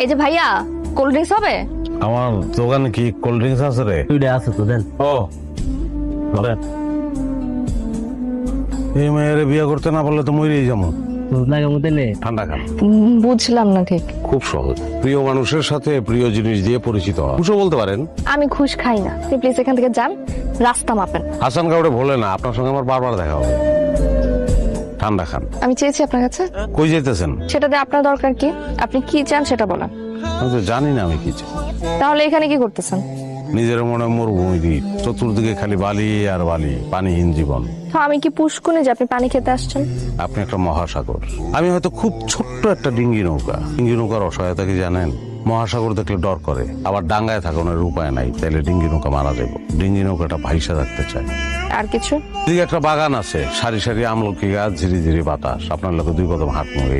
এই যে ভাইয়া, কোল্ড ড্রিঙ্কস হবে? আমার দোকানে কি কোল্ড ড্রিঙ্কস আছে রে? দুইটা আছে তো দেন। ও ধরেন। এই মেয়ের বিয়ে করতে না পারলে তো মরেই যাবো। লাগার মধ্যে নে। ঠান্ডা খান। বুঝলাম না ঠিক। খুব সহজ, প্রিয় মানুষের সাথে প্রিয় জিনিস দিয়ে পরিচিত হওয়া। খুশও বলতে পারেন। আমি ঘুষ খাই না, আপনি প্লিজ এখান থেকে যান, রাস্তা মাপেন। হাসান কাউরে বলে না, আপনার সঙ্গে আমার বারবার দেখা হবে। ঠান্ডা খান। আমি চেয়েছি আপনার কাছে, কই যেতেছেন? সেটাতে আপনার দরকার কি? আপনি কি চান সেটা বলেন। আমি তো জানি না আমি কি চাই। তাহলে এখানে কি করতেছেন? নিজের মনে মরুভূমি দ্বীপ, চতুর্দিকে খালি বালি আর বালি, পানিহীন জীবন। তো আমি কি পুষ্কুনি যে আপনি পানি খেতে আসছেন? আপনি একটা মহাসাগর, আমি হয়তো খুব ছোট্ট একটা ডিঙ্গি নৌকা। ডিঙ্গি নৌকার অসহায়তা কি জানেন? মহাসাগর দেখলে ডর করে, আবার ডাঙ্গায় থাকানোর উপায় নাই, তাইলে ডিঙ্গি নৌকা মারা যাবো। ডিঙ্গি নৌকাটা ভাইসা থাকতে চায়। আর কিছু? এদিকে একটা বাগান আছে, সারি সারি আমলকি গাছ, ঝিরি ঝিরি বাতাস, আপনার লোকে 2 কদম হাঁটমো। এই